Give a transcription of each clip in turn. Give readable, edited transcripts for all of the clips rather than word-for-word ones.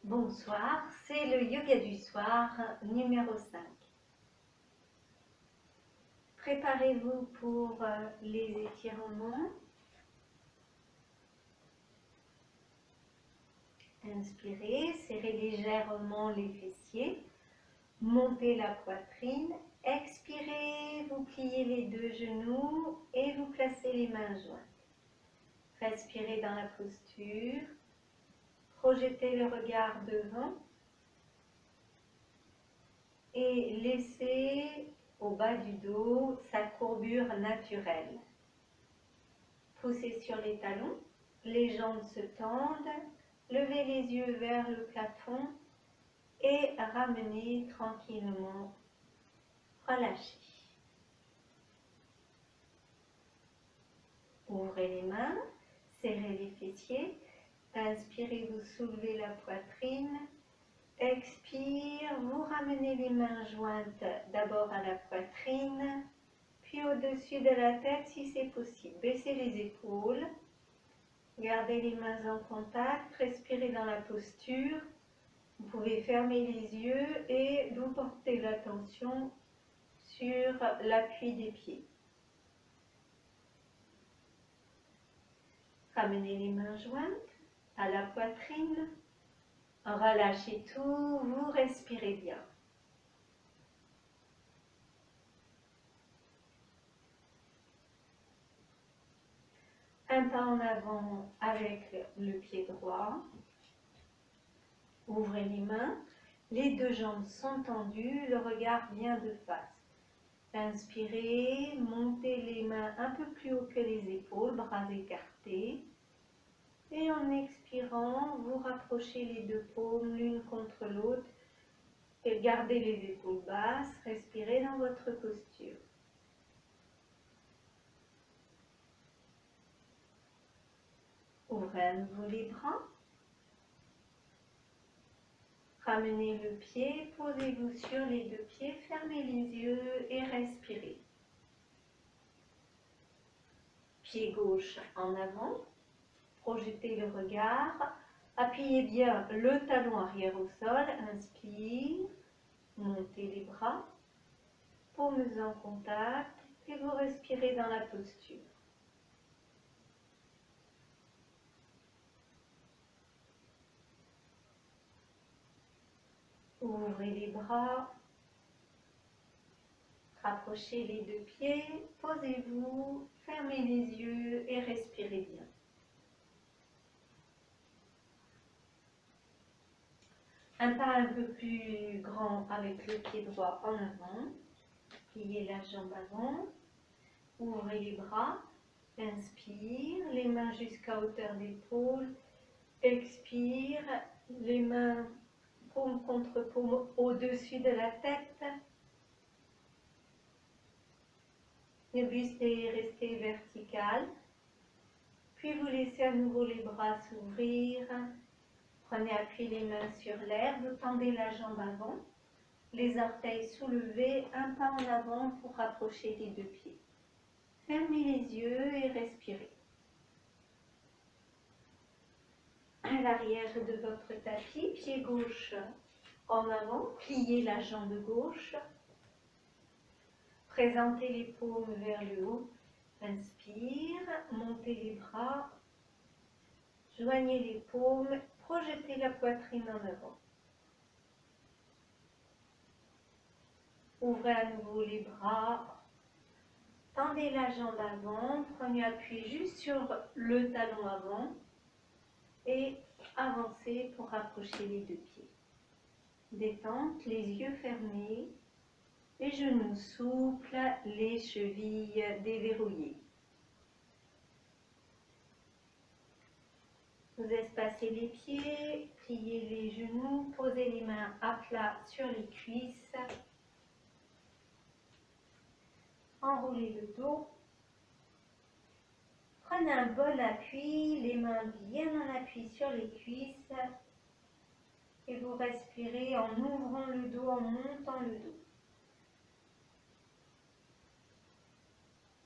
Bonsoir, c'est le yoga du soir numéro 5. Préparez-vous pour les étirements. Inspirez, serrez légèrement les fessiers, montez la poitrine. Expirez, vous pliez les deux genoux et vous placez les mains jointes. Respirez dans la posture, projetez le regard devant et laissez au bas du dos sa courbure naturelle. Poussez sur les talons, les jambes se tendent, levez les yeux vers le plafond et ramenez tranquillement, relâchez. Ouvrez les mains, serrez les fessiers, inspirez, vous soulevez la poitrine. Expire, vous ramenez les mains jointes d'abord à la poitrine, puis au-dessus de la tête si c'est possible. Baissez les épaules, gardez les mains en contact, respirez dans la posture. Vous pouvez fermer les yeux et vous portez l'attention sur l'appui des pieds. Ramenez les mains jointes à la poitrine. Relâchez tout, vous respirez bien. Un pas en avant avec le pied droit. Ouvrez les mains, les deux jambes sont tendues, le regard vient de face. Inspirez, montez les mains un peu plus haut que les épaules, bras écartés. Et en expirant, vous rapprochez les deux paumes l'une contre l'autre et gardez les épaules basses, respirez dans votre posture. Ouvrez à nouveau les bras. Ramenez le pied, posez-vous sur les deux pieds, fermez les yeux et respirez. Pied gauche en avant, projetez le regard, appuyez bien le talon arrière au sol, inspire, montez les bras, paumes en contact et vous respirez dans la posture. Ouvrez les bras, rapprochez les deux pieds, posez-vous, fermez les yeux et respirez bien. Un pas un peu plus grand avec le pied droit en avant, pliez la jambe avant, ouvrez les bras, inspire, les mains jusqu'à hauteur d'épaule, expire, les mains paume contre paume au-dessus de la tête. Le buste est resté vertical. Puis vous laissez à nouveau les bras s'ouvrir. Prenez appui les mains sur l'air. Vous tendez la jambe avant. Les orteils soulevés, un pas en avant pour rapprocher les deux pieds. Fermez les yeux et respirez. À l'arrière de votre tapis, pied gauche en avant, pliez la jambe gauche. Présentez les paumes vers le haut. Inspire, montez les bras, joignez les paumes, projetez la poitrine en avant. Ouvrez à nouveau les bras, tendez la jambe avant, prenez appui juste sur le talon avant et avancez pour rapprocher les deux pieds. Détente, les yeux fermés, les genoux souples, les chevilles déverrouillées. Vous espacez les pieds, pliez les genoux, posez les mains à plat sur les cuisses. Enroulez le dos. Prenez un bon appui, les mains bien en appui sur les cuisses. Et vous respirez en ouvrant le dos, en montant le dos.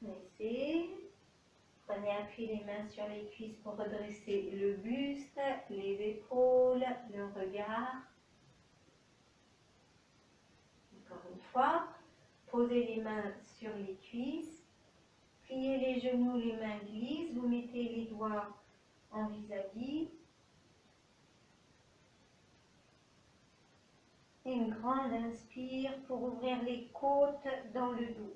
Laissez. Prenez appui les mains sur les cuisses pour redresser le buste, les épaules, le regard. Encore une fois, posez les mains sur les cuisses, pliez les genoux, les mains glissent, vous mettez les doigts en vis-à-vis. Une grande inspire pour ouvrir les côtes dans le dos.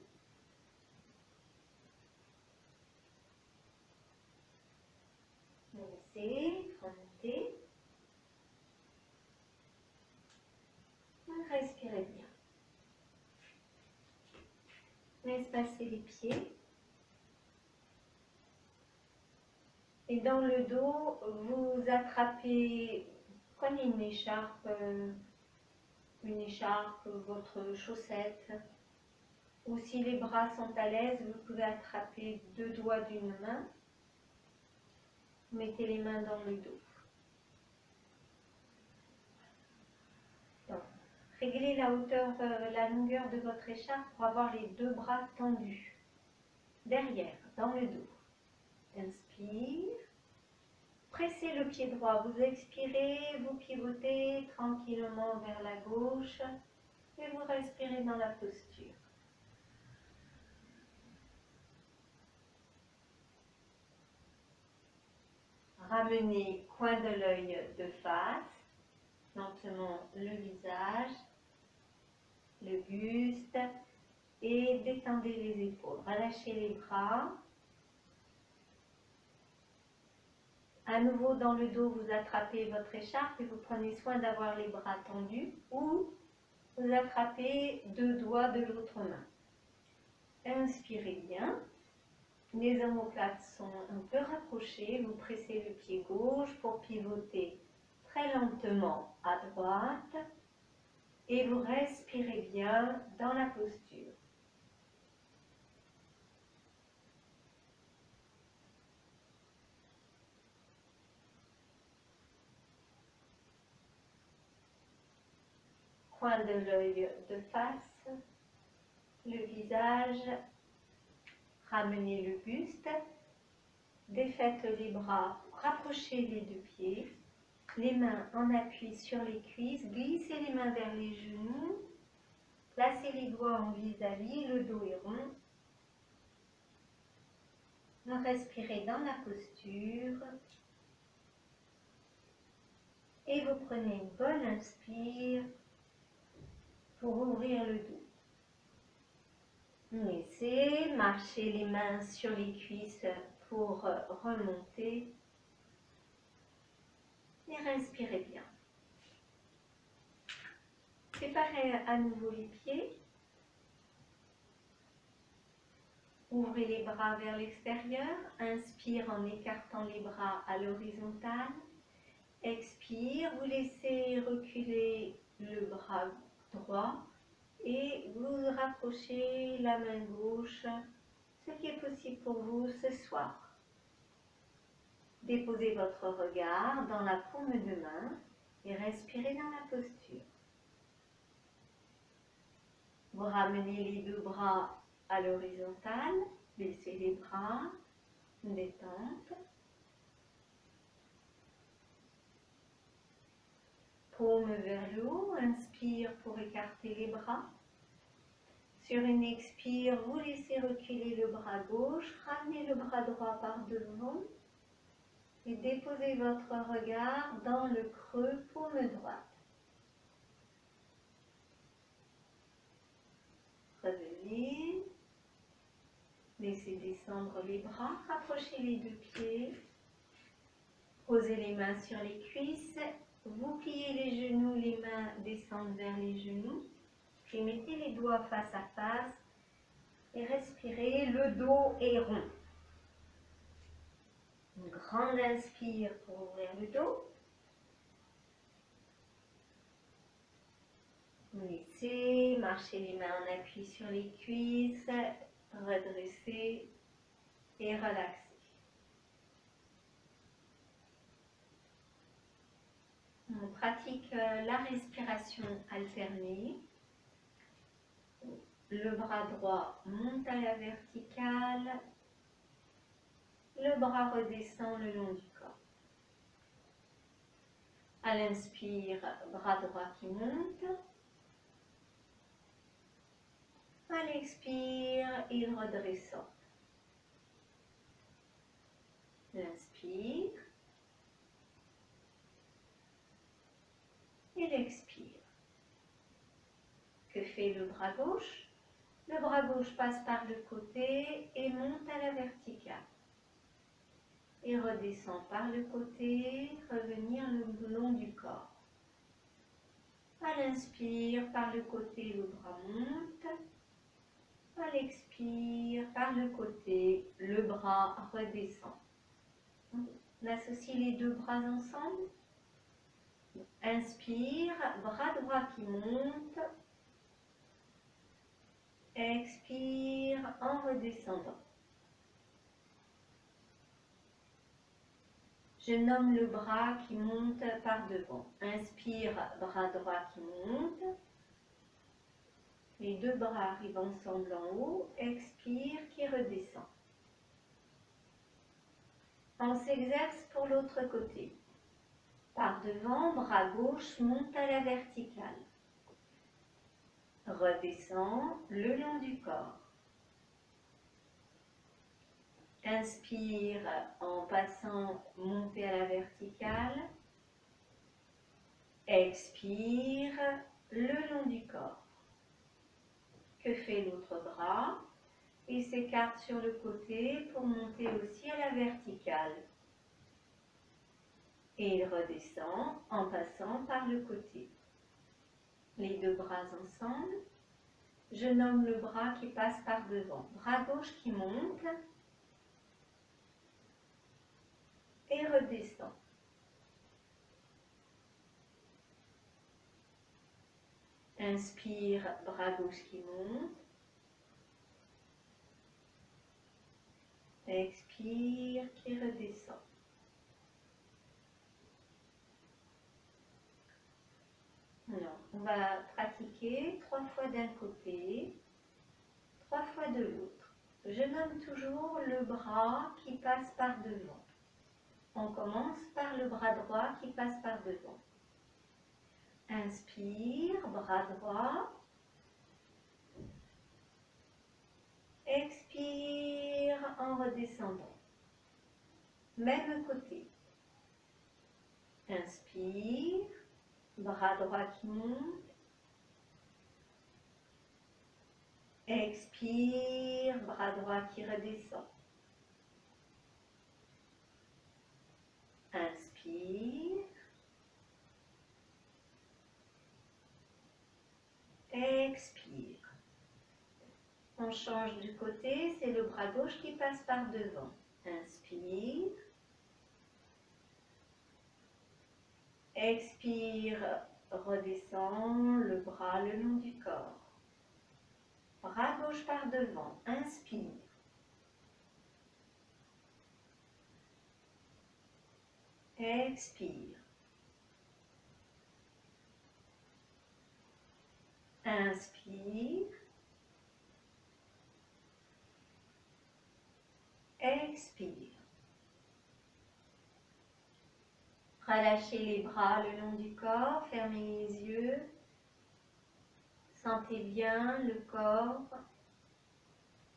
Laissez remonter. Respirez bien. Espacez les pieds. Et dans le dos, vous attrapez, prenez une écharpe, votre chaussette. Ou si les bras sont à l'aise, vous pouvez attraper deux doigts d'une main. Mettez les mains dans le dos. Donc, réglez la hauteur, la longueur de votre écharpe pour avoir les deux bras tendus. Derrière, dans le dos. Inspire. Pressez le pied droit. Vous expirez, vous pivotez tranquillement vers la gauche et vous respirez dans la posture. Ramenez coin de l'œil de face, lentement le visage, le buste et détendez les épaules. Relâchez les bras. À nouveau dans le dos, vous attrapez votre écharpe et vous prenez soin d'avoir les bras tendus ou vous attrapez deux doigts de l'autre main. Inspirez bien. Les omoplates sont un peu rapprochées. Vous pressez le pied gauche pour pivoter très lentement à droite et vous respirez bien dans la posture. Coin de l'œil de face, le visage, ramenez le buste, défaites les bras, rapprochez les deux pieds, les mains en appui sur les cuisses, glissez les mains vers les genoux, placez les doigts en vis-à-vis, le dos est rond. Respirez dans la posture et vous prenez une bonne inspire pour ouvrir le dos. Laissez marcher les mains sur les cuisses pour remonter et respirez bien. Séparez à nouveau les pieds. Ouvrez les bras vers l'extérieur. Inspire en écartant les bras à l'horizontale. Expire, vous laissez reculer le bras droit et vous rapprochez la main gauche, ce qui est possible pour vous ce soir. Déposez votre regard dans la paume de main et respirez dans la posture. Vous ramenez les deux bras à l'horizontale, baissez les bras, détente. Paume vers le haut, inspire pour écarter les bras. Sur une expire, vous laissez reculer le bras gauche, ramenez le bras droit par devant et déposez votre regard dans le creux paume droite. Revenez, laissez descendre les bras, rapprochez les deux pieds, posez les mains sur les cuisses, vous pliez les genoux, les mains descendent vers les genoux, puis mettez les doigts face à face et respirez, le dos est rond. Une grande inspire pour ouvrir le dos. Laissez marcher les mains en appui sur les cuisses, redressez et relaxez. On pratique la respiration alternée. Le bras droit monte à la verticale, Le bras redescend le long du corps. À l'inspire, bras droit qui monte. À l'expire, il redescend. L'inspire. Et l'expire. Que fait le bras gauche? Le bras gauche passe par le côté et monte à la verticale. Et redescend par le côté, revenir le long du corps. À l'inspire, par le côté, le bras monte. À l'expire, par le côté, le bras redescend. On associe les deux bras ensemble. Inspire, bras droit qui monte. Expire en redescendant. Je nomme le bras qui monte par devant. Inspire, bras droit qui monte. Les deux bras arrivent ensemble en haut. Expire qui redescend. On s'exerce pour l'autre côté. Par devant, bras gauche monte à la verticale. Redescend le long du corps. Inspire en passant, monter à la verticale. Expire le long du corps. Que fait l'autre bras? Il s'écarte sur le côté pour monter aussi à la verticale. Et il redescend en passant par le côté. Les deux bras ensemble. Je nomme le bras qui passe par devant. Bras gauche qui monte et redescend. Inspire, bras gauche qui monte. Expire, qui redescend. Alors, on va pratiquer 3 fois d'un côté, 3 fois de l'autre. Je nomme toujours le bras qui passe par devant. On commence par le bras droit qui passe par devant. Inspire, bras droit. Expire en redescendant. Même côté. Inspire, bras droit qui monte. Expire, bras droit qui redescend. Inspire. Expire. On change du côté, c'est le bras gauche qui passe par devant. Inspire. Expire, redescend le bras le long du corps. Bras gauche par devant. Inspire. Expire. Inspire. Expire. Relâchez les bras le long du corps, fermez les yeux. Sentez bien le corps,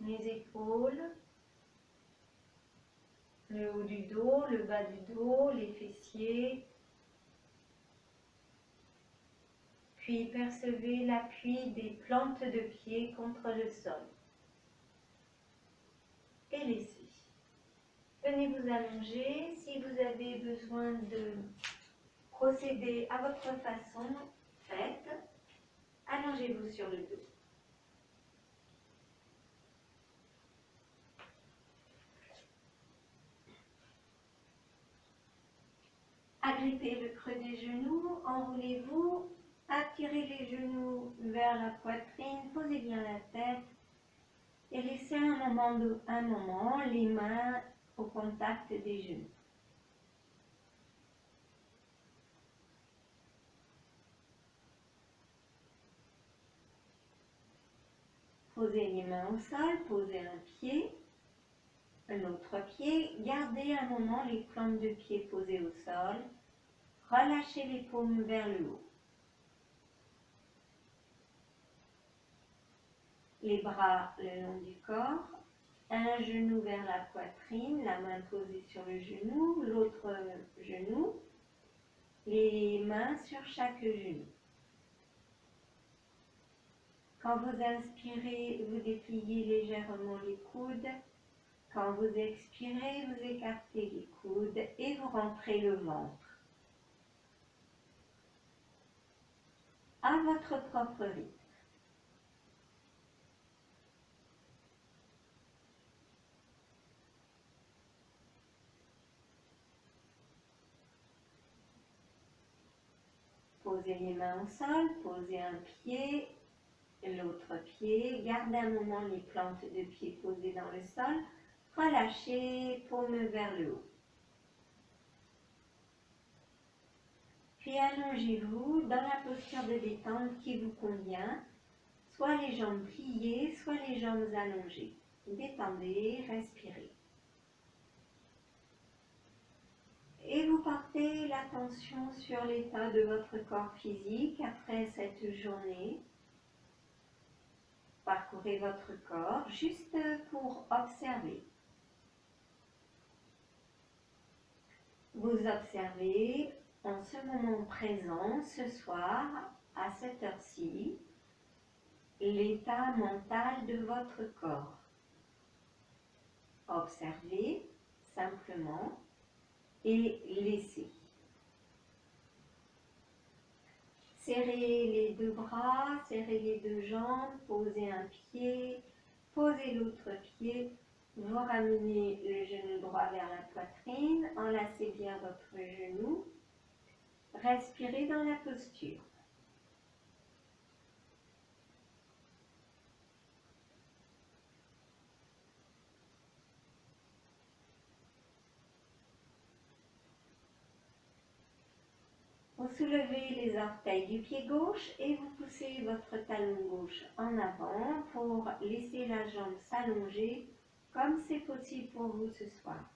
les épaules, le haut du dos, le bas du dos, les fessiers. Puis percevez l'appui des plantes de pied contre le sol. Et laissez. Venez vous allonger. Si vous avez besoin de procéder à votre façon, faites. Allongez-vous sur le dos. Agrippez le creux des genoux, enroulez-vous, attirez les genoux vers la poitrine, posez bien la tête et laissez un moment les mains au contact des genoux. Posez les mains au sol, posez un pied. l'autre pied. Gardez un moment les plantes de pied posées au sol. Relâchez les paumes vers le haut. Les bras le long du corps. Un genou vers la poitrine, la main posée sur le genou, l'autre genou. Les mains sur chaque genou. Quand vous inspirez, vous dépliez légèrement les coudes. Quand vous expirez, vous écartez les coudes et vous rentrez le ventre. À votre propre rythme. Posez les mains au sol, posez un pied, l'autre pied. Gardez un moment les plantes de pied posées dans le sol. Relâchez, paume vers le haut. Puis allongez-vous dans la posture de détente qui vous convient, soit les jambes pliées, soit les jambes allongées. Détendez, respirez. Et vous portez l'attention sur l'état de votre corps physique après cette journée. Parcourez votre corps juste pour observer. Vous observez en ce moment présent, ce soir, à cette heure-ci, l'état mental de votre corps. Observez simplement et laissez. Serrez les deux bras, serrez les deux jambes, posez un pied, posez l'autre pied, vous ramenez le genou droit vers la poitrine, enlacez bien votre genou, respirez dans la posture. Vous soulevez les orteils du pied gauche et vous poussez votre talon gauche en avant pour laisser la jambe s'allonger comme c'est possible pour vous ce soir.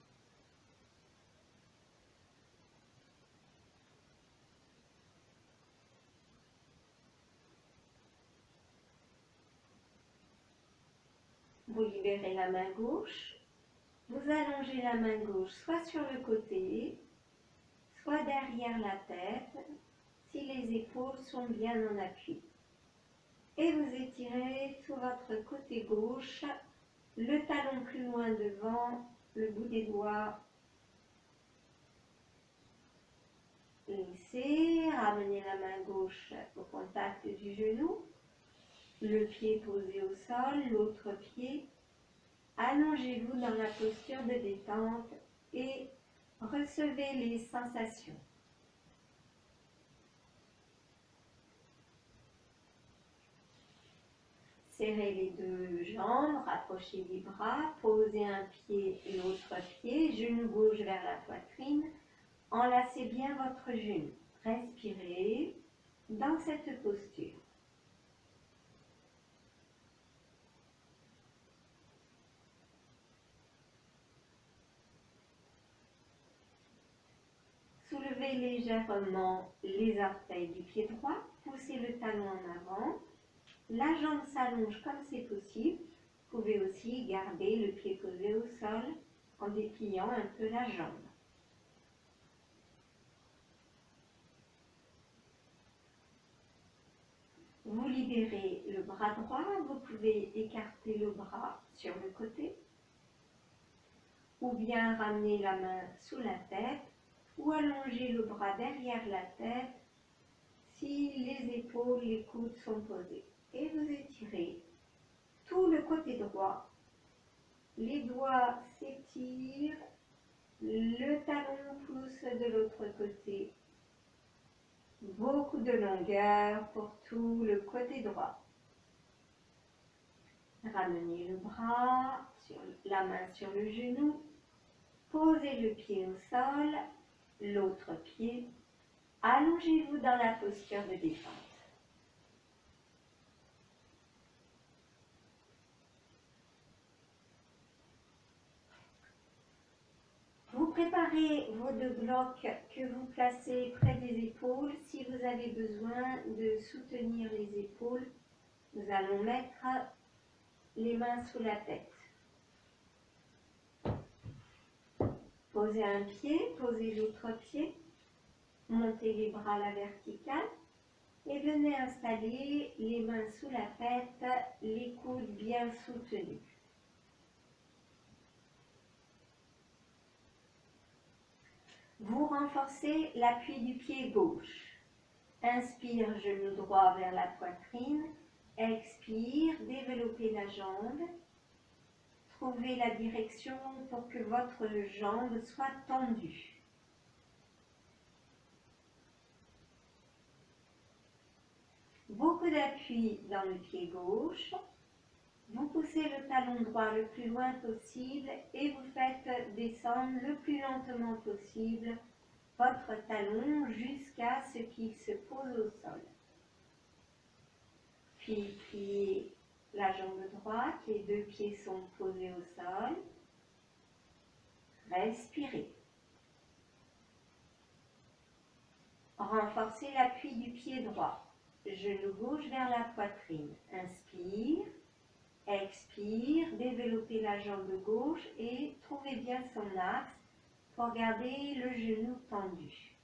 Vous libérez la main gauche, vous allongez la main gauche soit sur le côté, soit derrière la tête, si les épaules sont bien en appui. Et vous étirez tout votre côté gauche, le talon plus loin devant, le bout des doigts. Laissez, ramenez la main gauche au contact du genou, le pied posé au sol, l'autre pied. Allongez-vous dans la posture de détente et recevez les sensations. Serrez les deux jambes, rapprochez les bras, posez un pied et l'autre pied, genou gauche vers la poitrine, enlacez bien votre genou. Respirez dans cette posture. Soulevez légèrement les orteils du pied droit, poussez le talon en avant. La jambe s'allonge comme c'est possible. Vous pouvez aussi garder le pied posé au sol en dépliant un peu la jambe. Vous libérez le bras droit, vous pouvez écarter le bras sur le côté ou bien ramener la main sous la tête ou allonger le bras derrière la tête si les épaules, les coudes sont posés. Et vous étirez tout le côté droit. Les doigts s'étirent, le talon pousse de l'autre côté. Beaucoup de longueur pour tout le côté droit. Ramenez le bras, la main sur le genou. Posez le pied au sol, l'autre pied. Allongez-vous dans la posture de détente. Préparez vos deux blocs que vous placez près des épaules. Si vous avez besoin de soutenir les épaules, nous allons mettre les mains sous la tête. Posez un pied, posez l'autre pied, montez les bras à la verticale et venez installer les mains sous la tête, les coudes bien soutenus. Vous renforcez l'appui du pied gauche. Inspire, genou droit vers la poitrine. Expire, développez la jambe. Trouvez la direction pour que votre jambe soit tendue. Beaucoup d'appui dans le pied gauche. Vous poussez le talon droit le plus loin possible et vous faites descendre le plus lentement possible votre talon jusqu'à ce qu'il se pose au sol. Puis pliez la jambe droite, les deux pieds sont posés au sol. Respirez. Renforcez l'appui du pied droit. Genou gauche vers la poitrine. Inspire. Expire. Développez la jambe gauche et trouvez bien son axe pour garder le genou tendu.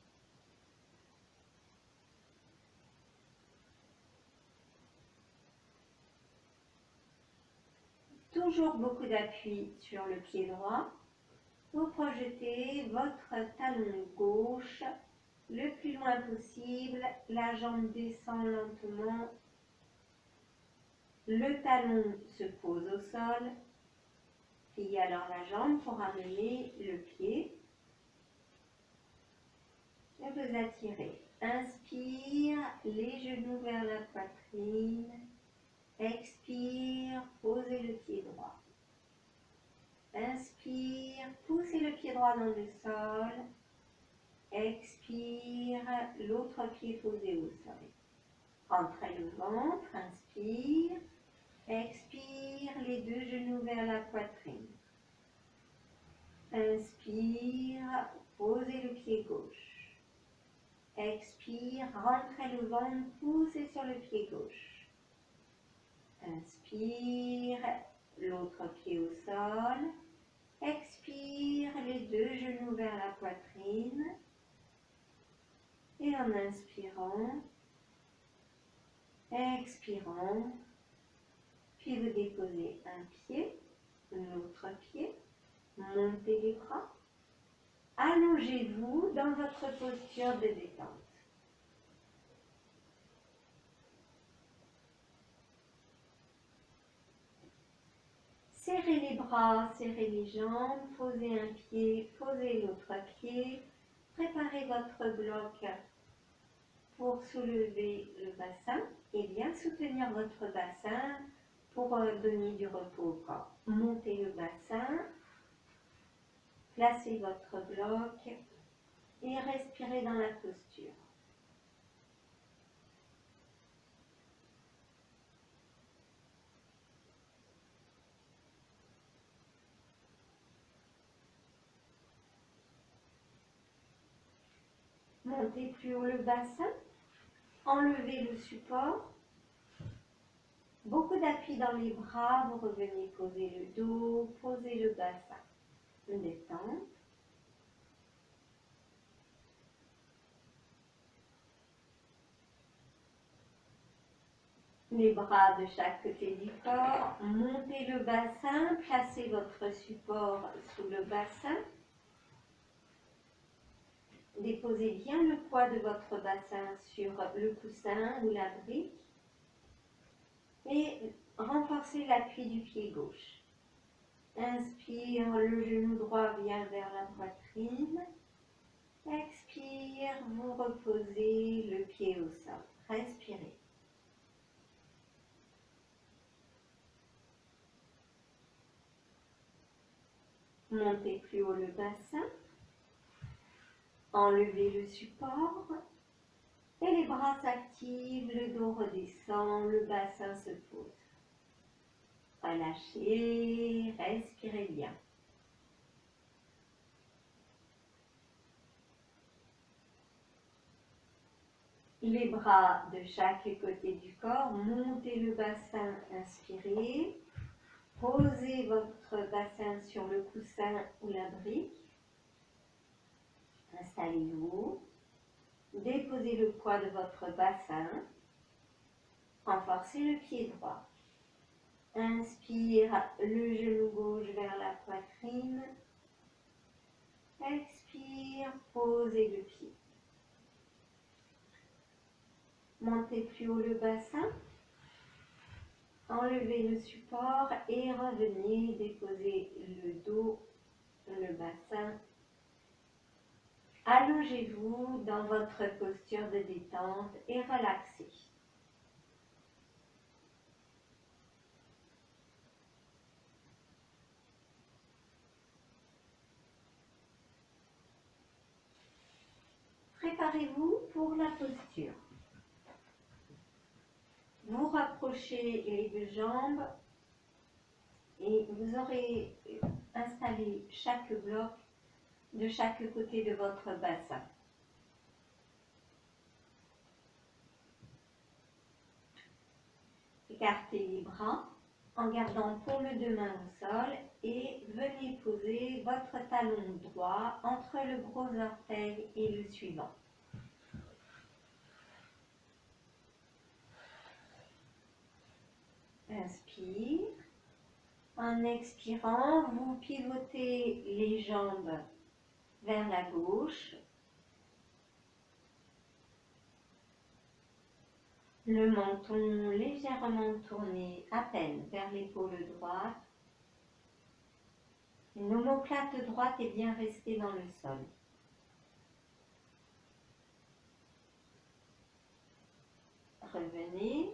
Toujours beaucoup d'appui sur le pied droit. Vous projetez votre talon gauche le plus loin possible. La jambe descend lentement. Le talon se pose au sol. Pliez alors la jambe pour amener le pied. Et vous attirez. Inspire, les genoux vers la poitrine. Expire, posez le pied droit. Inspire, poussez le pied droit dans le sol. Expire, l'autre pied posé au sol. Entrez le ventre, inspire. Expire, les deux genoux vers la poitrine. Inspire, posez le pied gauche. Expire, rentrez le ventre, poussez sur le pied gauche. Inspire, l'autre pied au sol. Expire, les deux genoux vers la poitrine. Et en inspirant, expirant, puis vous déposez un pied, l'autre pied, montez les bras. Allongez-vous dans votre posture de détente. Serrez les bras, serrez les jambes, posez un pied, posez l'autre pied. Préparez votre bloc pour soulever le bassin et bien soutenir votre bassin pour donner du repos au corps. Montez le bassin, placez votre bloc et respirez dans la posture. Montez plus haut le bassin, enlevez le support, beaucoup d'appui dans les bras, vous revenez poser le dos, posez le bassin, détente. Les bras de chaque côté du corps, montez le bassin, placez votre support sous le bassin. Déposez bien le poids de votre bassin sur le coussin ou la brique et renforcez l'appui du pied gauche. Inspire, le genou droit vient vers la poitrine. Expire, vous reposez le pied au sol. Respirez. Montez plus haut le bassin. Enlevez le support et les bras s'activent, le dos redescend, le bassin se pose. Relâchez, respirez bien. les bras de chaque côté du corps, montez le bassin, inspirez, posez votre bassin sur le coussin ou la brique, installez-vous, déposez le poids de votre bassin, renforcez le pied droit. Inspire le genou gauche vers la poitrine, expire, posez le pied. Montez plus haut le bassin, enlevez le support et revenez déposer le dos, le bassin. Allongez-vous dans votre posture de détente et relaxez. Préparez-vous pour la posture. Vous rapprochez les deux jambes et vous aurez installé chaque bloc de chaque côté de votre bassin. Écartez les bras en gardant paume de main au sol et venez poser votre talon droit entre le gros orteil et le suivant. Inspire. En expirant, vous pivotez les jambes vers la gauche. Le menton légèrement tourné à peine vers l'épaule droite. Une omoplate droite est bien restée dans le sol. Revenez.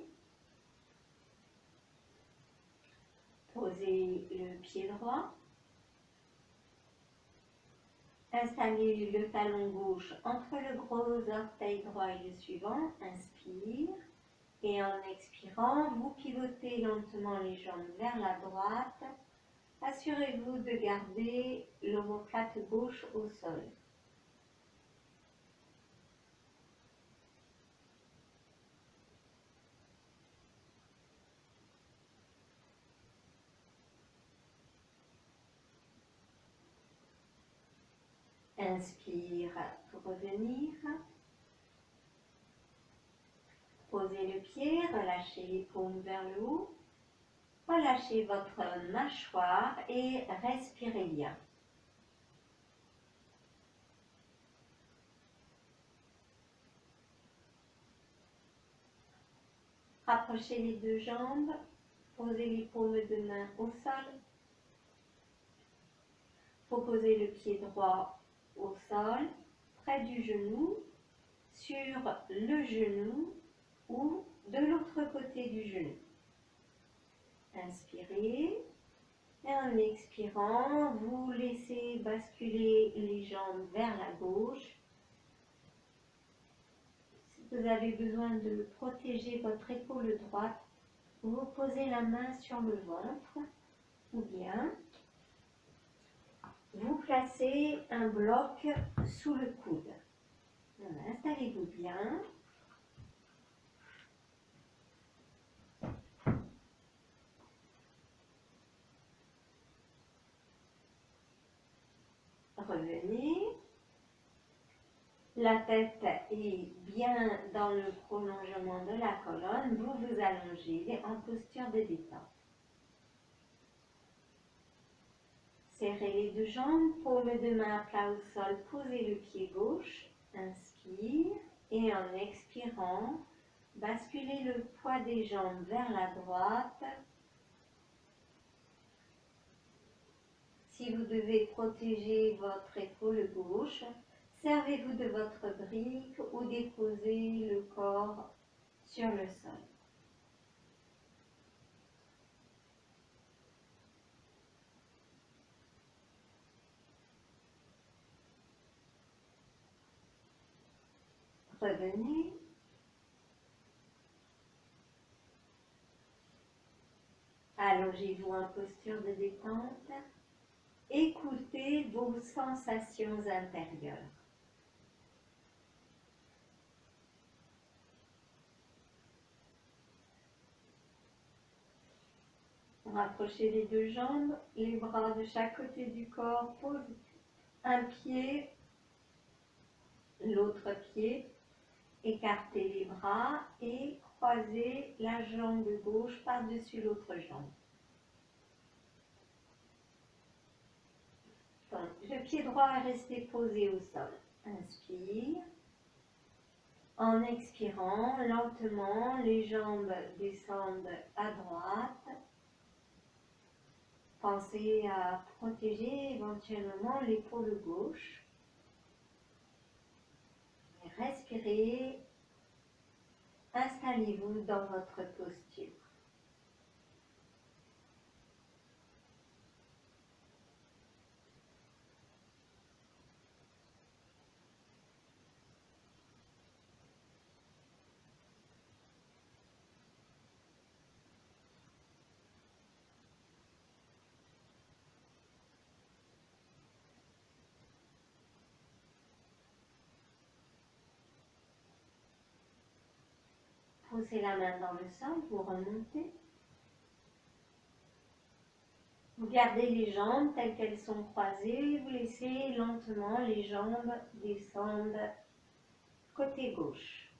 Posez le pied droit. Installez le talon gauche entre le gros orteil droit et le suivant. Inspire. Et en expirant, vous pivotez lentement les jambes vers la droite. Assurez-vous de garder l'omoplate gauche au sol. Inspire pour revenir. Posez le pied, relâchez les paumes vers le haut. Relâchez votre mâchoire et respirez bien. Rapprochez les deux jambes. Posez les paumes de main au sol. Proposez le pied droit au sol, près du genou, sur le genou ou de l'autre côté du genou. Inspirez et en expirant, vous laissez basculer les jambes vers la gauche. Si vous avez besoin de protéger votre épaule droite, vous posez la main sur le ventre ou bien vous placez un bloc sous le coude. Voilà, installez-vous bien. Revenez. La tête est bien dans le prolongement de la colonne. Vous vous allongez en posture de détente. Serrez les deux jambes, paume de main à plat au sol, posez le pied gauche. Inspire et en expirant, basculez le poids des jambes vers la droite. Si vous devez protéger votre épaule gauche, servez-vous de votre brique ou déposez le corps sur le sol. Revenez. Allongez-vous en posture de détente. Écoutez vos sensations intérieures. Rapprochez les deux jambes, les bras de chaque côté du corps, posez un pied, l'autre pied, écartez les bras et croisez la jambe gauche par-dessus l'autre jambe. Donc, le pied droit est resté posé au sol. Inspire. En expirant, lentement, les jambes descendent à droite. Pensez à protéger éventuellement l'épaule gauche. Respirez. Installez-vous dans votre posture. Posez la main dans le sol, vous remontez. Vous gardez les jambes telles qu'elles sont croisées, vous laissez lentement les jambes descendre côté gauche.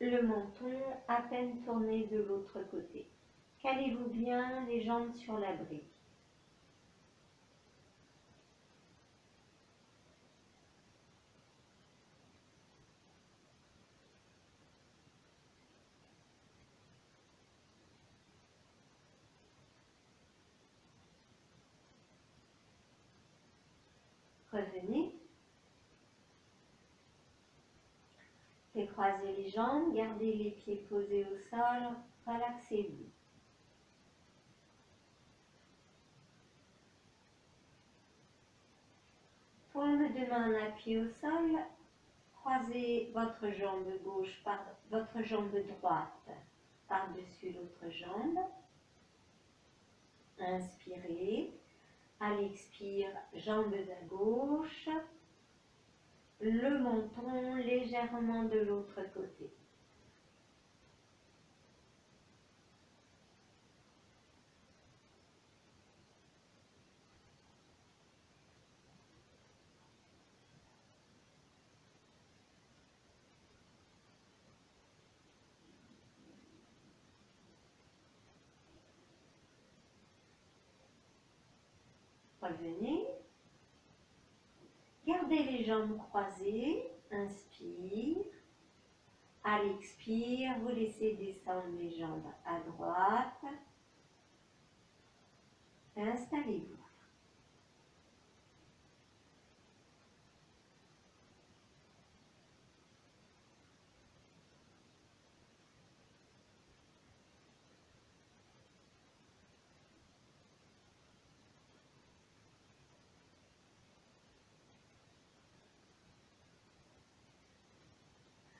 Le menton à peine tourné de l'autre côté. Calez-vous bien les jambes sur la brique. Revenez. Décroisez les jambes, gardez les pieds posés au sol, relaxez-vous. Paume de main appuyée au sol, croisez votre jambe gauche par votre jambe droite par-dessus l'autre jambe. Inspirez. À l'expire, jambes à gauche. Le menton légèrement de l'autre côté. Revenez. Gardez les jambes croisées. Inspire. À l'expire, vous laissez descendre les jambes à droite. Installez-vous.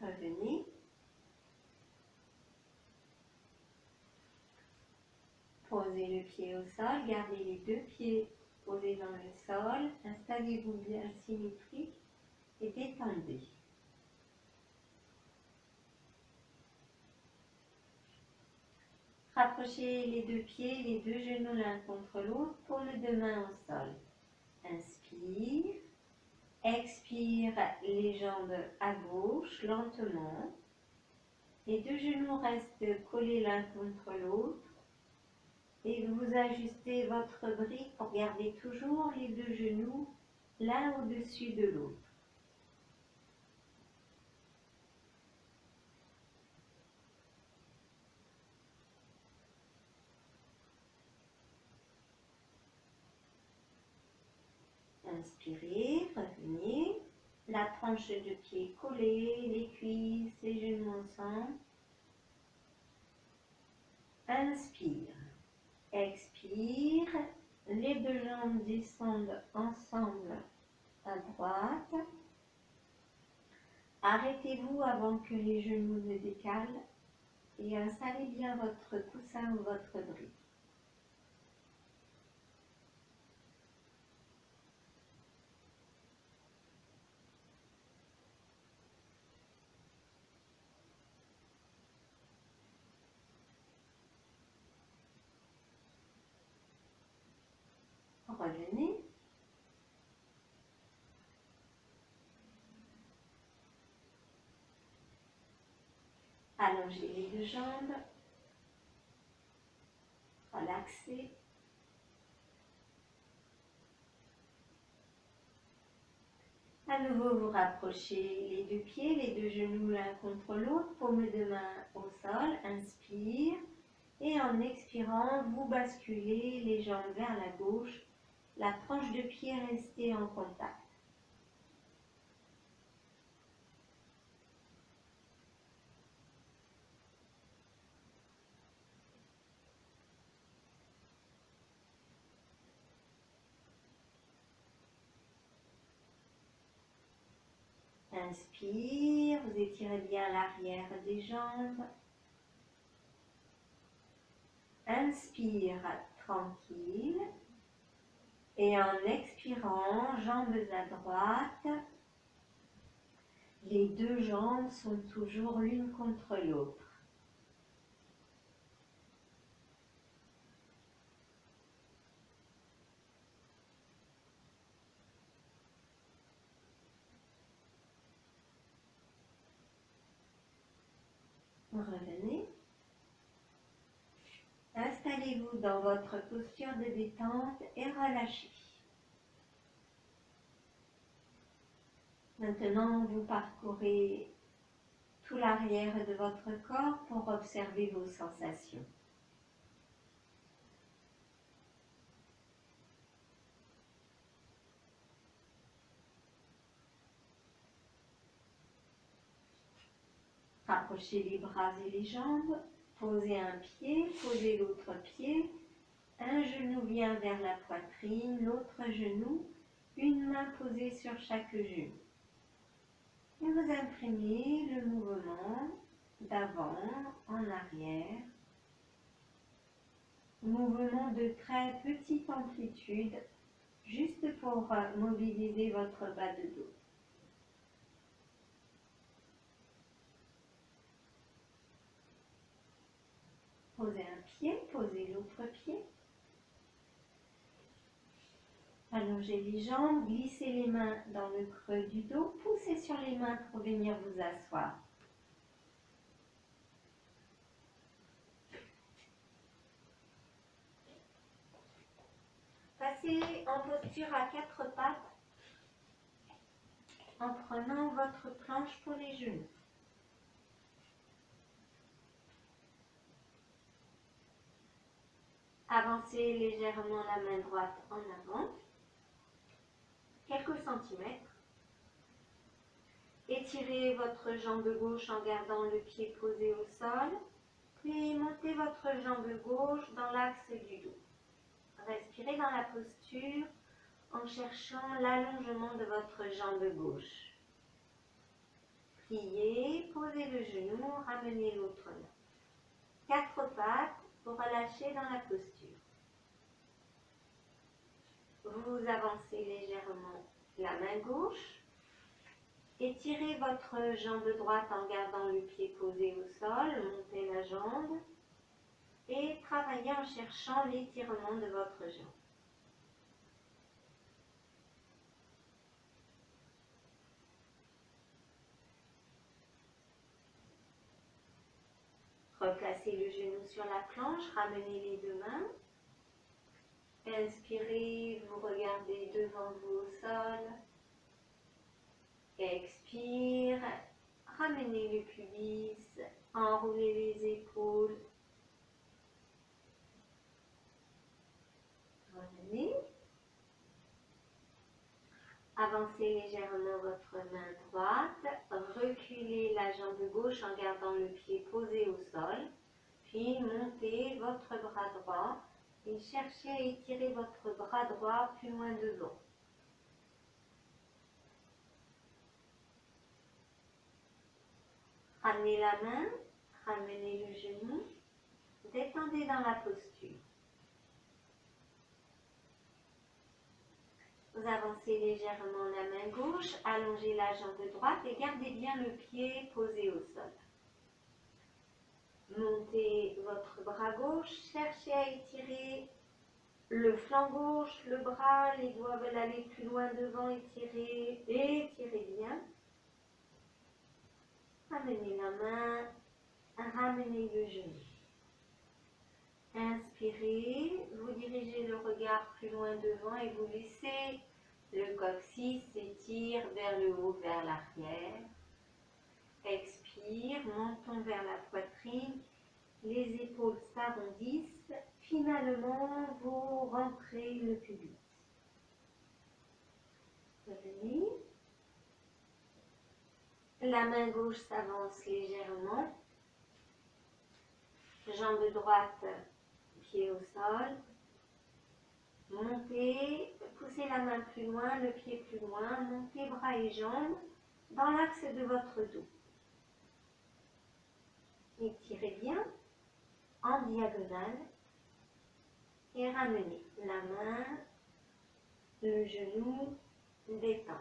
Revenez. Posez le pied au sol, gardez les deux pieds posés dans le sol, installez-vous bien symétrique et détendez. Rapprochez les deux pieds, les deux genoux l'un contre l'autre, paume de main au sol. Inspire, expire les jambes à gauche lentement. Les deux genoux restent collés l'un contre l'autre. Et vous ajustez votre brique pour garder toujours les deux genoux l'un au-dessus de l'autre. Inspirez, revenez. La tranche de pied collée, les cuisses, les genoux ensemble. Inspire. Expire. Les deux jambes descendent ensemble à droite. Arrêtez-vous avant que les genoux ne décalent et installez bien votre coussin ou votre brique. Allongez les deux jambes. Relaxez. À nouveau, vous rapprochez les deux pieds, les deux genoux l'un contre l'autre, paume de main au sol. Inspire. Et en expirant, vous basculez les jambes vers la gauche. La tranche de pied restée en contact. Inspire, vous étirez bien l'arrière des jambes. Inspire, tranquille. Et en expirant, jambes à droite. Les deux jambes sont toujours l'une contre l'autre. Revenez. Installez-vous dans votre posture de détente et relâchez. Maintenant, vous parcourez tout l'arrière de votre corps pour observer vos sensations. Rapprochez les bras et les jambes, posez un pied, posez l'autre pied, un genou vient vers la poitrine, l'autre genou, une main posée sur chaque genou. Et vous imprimez le mouvement d'avant en arrière, mouvement de très petite amplitude, juste pour mobiliser votre bas de dos. Posez un pied, posez l'autre pied. Allongez les jambes, glissez les mains dans le creux du dos, poussez sur les mains pour venir vous asseoir. Passez en posture à quatre pattes en prenant votre planche pour les genoux. Avancez légèrement la main droite en avant, quelques centimètres. Étirez votre jambe gauche en gardant le pied posé au sol, puis montez votre jambe gauche dans l'axe du dos. Respirez dans la posture en cherchant l'allongement de votre jambe gauche. Pliez, posez le genou, ramenez l'autre main. Quatre pattes pour relâcher dans la posture. Vous avancez légèrement la main gauche. Étirez votre jambe droite en gardant le pied posé au sol, montez la jambe et travaillez en cherchant l'étirement de votre jambe. Replacez le genou sur la planche, ramenez les deux mains. Inspirez, vous regardez devant vous au sol. Expire, ramenez le pubis, enroulez les épaules. Revenez. Avancez légèrement votre main droite, reculez la jambe gauche en gardant le pied posé au sol, puis montez votre bras droit et cherchez à étirer votre bras droit plus loin devant. Ramenez la main, ramenez le genou, détendez dans la posture. Vous avancez légèrement la main gauche, allongez la jambe droite et gardez bien le pied posé au sol. Montez votre bras gauche, cherchez à étirer le flanc gauche, le bras, les doigts veulent aller plus loin devant, étirez bien. Ramenez la main, ramenez le genou. Inspirez, vous dirigez le regard plus loin devant et vous laissez le coccyx s'étire vers le haut, vers l'arrière. Expire, menton vers la poitrine, les épaules s'arrondissent. Finalement, vous rentrez le pubis. Revenez. La main gauche s'avance légèrement. Jambe droite, pied au sol. Montez, poussez la main plus loin, le pied plus loin. Montez bras et jambes dans l'axe de votre dos. Étirez bien en diagonale et ramenez la main, le genou, détente.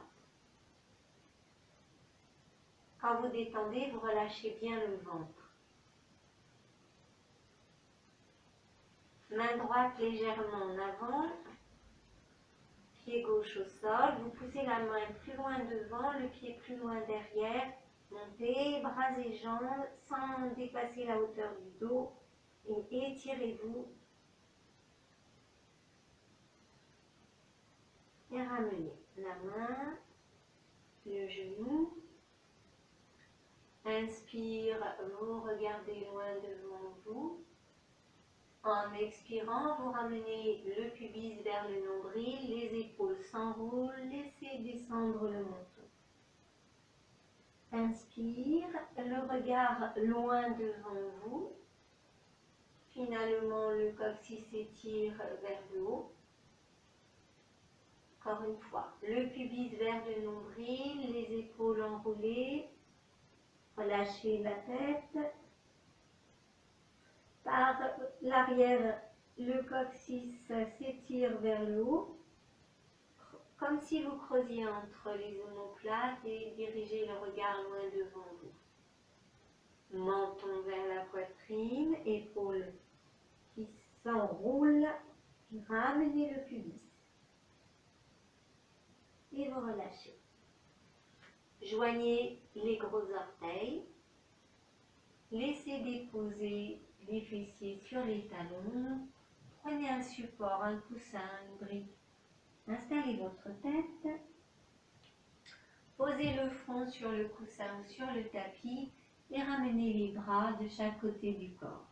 Quand vous détendez, vous relâchez bien le ventre. Main droite légèrement en avant, pied gauche au sol. Vous poussez la main plus loin devant, le pied plus loin derrière. Montez, bras et jambes sans dépasser la hauteur du dos et étirez-vous. Et ramenez la main, le genou. Inspire, vous regardez loin devant vous. En expirant, vous ramenez le pubis vers le nombril, les épaules s'enroulent, laissez descendre le menton. Inspire, le regard loin devant vous. Finalement, le coccyx s'étire vers le haut. Encore une fois, le pubis vers le nombril, les épaules enroulées. Relâchez la tête. Par l'arrière, le coccyx s'étire vers le haut, comme si vous creusiez entre les omoplates et dirigez le regard loin devant vous. Menton vers la poitrine, épaules qui s'enroulent, ramenez le pubis. Et vous relâchez. Joignez les gros orteils. Laissez déposer les fessiers sur les talons. Prenez un support, un coussin, une brique. Installez votre tête. Posez le front sur le coussin ou sur le tapis et ramenez les bras de chaque côté du corps.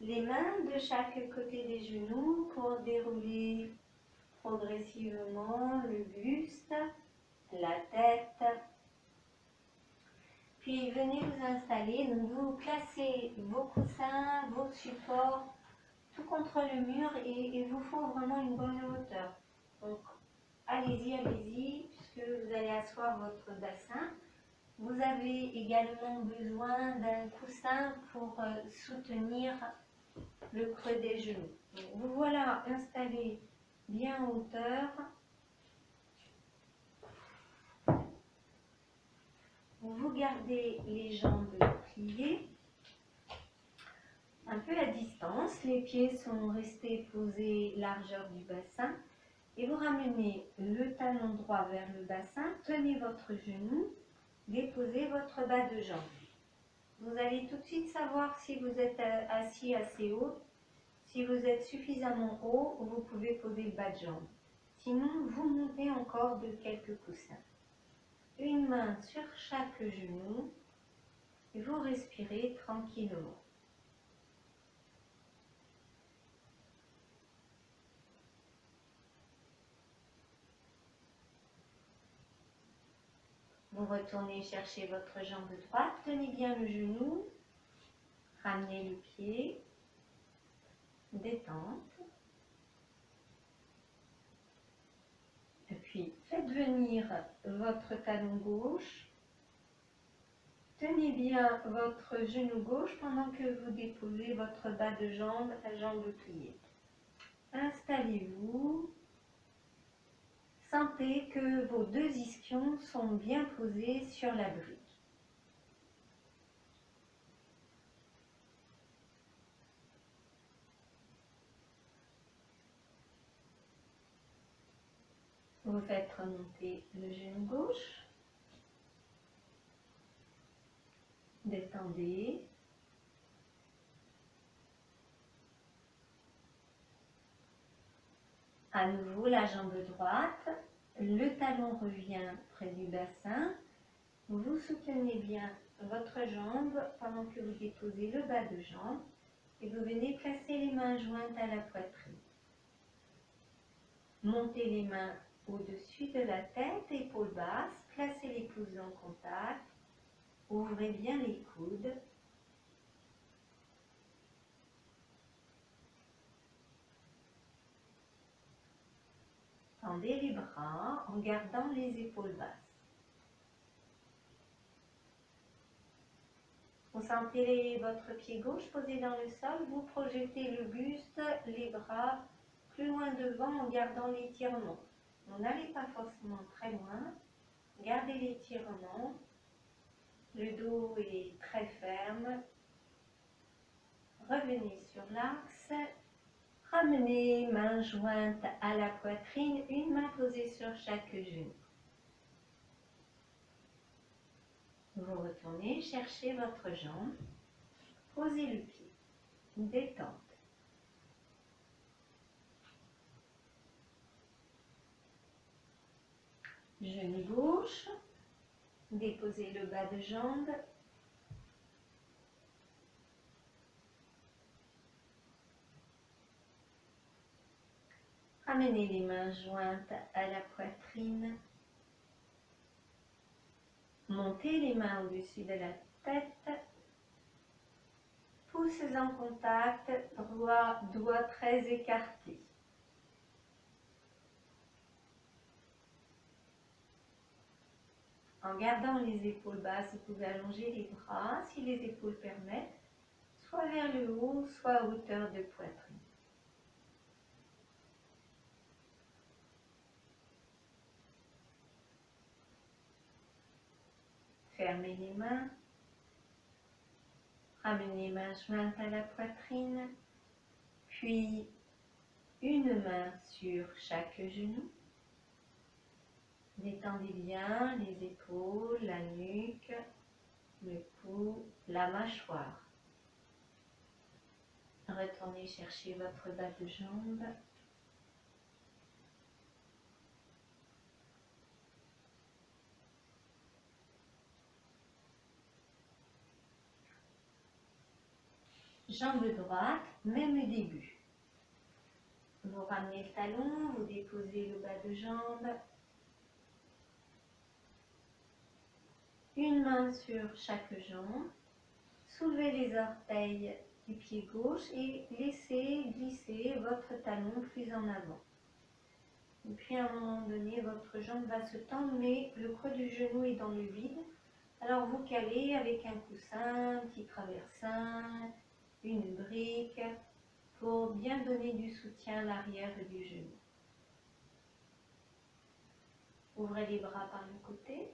Les mains de chaque côté des genoux pour dérouler progressivement le buste, la tête. Puis venez vous installer, donc vous placez vos coussins, vos supports tout contre le mur et il vous faut vraiment une bonne hauteur. Donc allez-y, puisque vous allez asseoir votre bassin. Vous avez également besoin d'un coussin pour soutenir le creux des genoux. Donc, vous voilà installé bien en hauteur. Vous gardez les jambes pliées, un peu à distance. Les pieds sont restés posés largeur du bassin. Et vous ramenez le talon droit vers le bassin. Tenez votre genou. Déposez votre bas de jambe. Vous allez tout de suite savoir si vous êtes assis assez haut. Si vous êtes suffisamment haut, vous pouvez poser le bas de jambe. Sinon, vous montez encore de quelques coussins. Une main sur chaque genou et vous respirez tranquillement. Vous retournez chercher votre jambe droite, tenez bien le genou, ramenez le pied, détente. Et puis faites venir votre talon gauche. Tenez bien votre genou gauche pendant que vous déposez votre bas de jambe, la jambe pliée. Installez-vous. Sentez que vos deux ischions sont bien posés sur la brique. Vous faites remonter le genou gauche. Détendez. À nouveau, la jambe droite. Le talon revient près du bassin. Vous soutenez bien votre jambe pendant que vous déposez le bas de jambe. Et vous venez placer les mains jointes à la poitrine. Montez les mains au-dessus de la tête, épaules basses. Placez les pouces en contact. Ouvrez bien les coudes. Tendez les bras en gardant les épaules basses. Vous sentez votre pied gauche posé dans le sol. Vous projetez le buste, les bras plus loin devant en gardant l'étirement. Vous n'allez pas forcément très loin. Gardez l'étirement. Le dos est très ferme. Revenez sur l'axe. Ramenez main jointe à la poitrine, une main posée sur chaque genou. Vous retournez chercher votre jambe. Posez le pied. Détente. Genou gauche. Déposez le bas de jambe. Ramenez les mains jointes à la poitrine. Montez les mains au-dessus de la tête. Pouces en contact, doigts très écartés. En gardant les épaules basses, vous pouvez allonger les bras si les épaules permettent, soit vers le haut, soit à hauteur de poitrine. Fermez les mains. Ramenez main jointe à la poitrine, puis une main sur chaque genou. Détendez bien les épaules, la nuque, le cou, la mâchoire. Retournez chercher votre bas de jambe. Jambe droite, même début. Vous ramenez le talon, vous déposez le bas de jambe. Une main sur chaque jambe. Soulevez les orteils du pied gauche et laissez glisser votre talon plus en avant. Et puis à un moment donné, votre jambe va se tendre, mais le creux du genou est dans le vide. Alors vous calez avec un coussin, un petit traversin, une brique, pour bien donner du soutien à l'arrière du genou. Ouvrez les bras par le côté,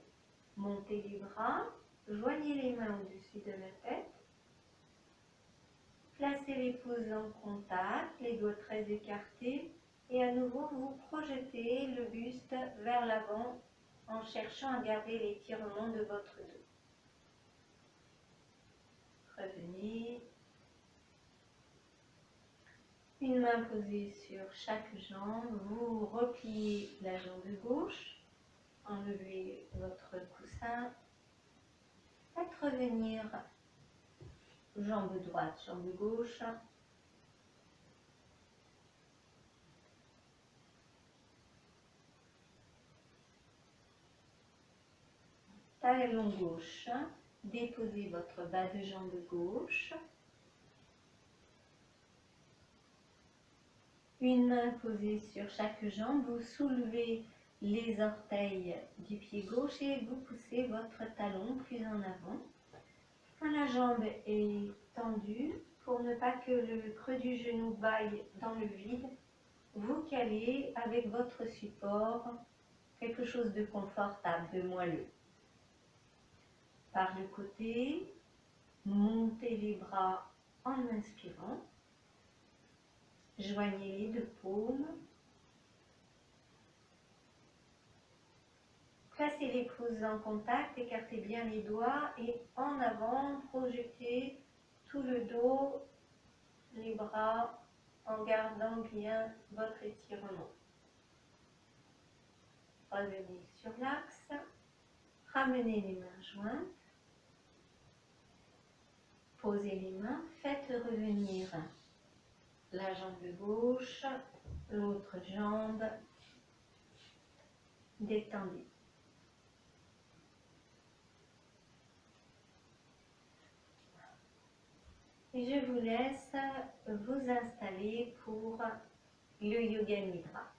montez les bras, joignez les mains au-dessus de la tête, placez les pouces en contact, les doigts très écartés, et à nouveau vous projetez le buste vers l'avant en cherchant à garder l'étirement de votre dos. Revenez. Une main posée sur chaque jambe, vous repliez la jambe gauche, enlevez votre coussin, faites revenir jambe droite, jambe gauche, talon gauche, déposez votre bas de jambe gauche, une main posée sur chaque jambe, vous soulevez les orteils du pied gauche et vous poussez votre talon plus en avant. Quand la jambe est tendue, pour ne pas que le creux du genou baille dans le vide, vous calez avec votre support quelque chose de confortable, de moelleux. Par le côté, montez les bras en inspirant. Joignez les deux paumes. Placez les pouces en contact, écartez bien les doigts et en avant, projetez tout le dos, les bras en gardant bien votre étirement. Revenez sur l'axe, ramenez les mains jointes, posez les mains, faites revenir la jambe gauche, l'autre jambe, détendez. Et je vous laisse vous installer pour le Yoga Nidra.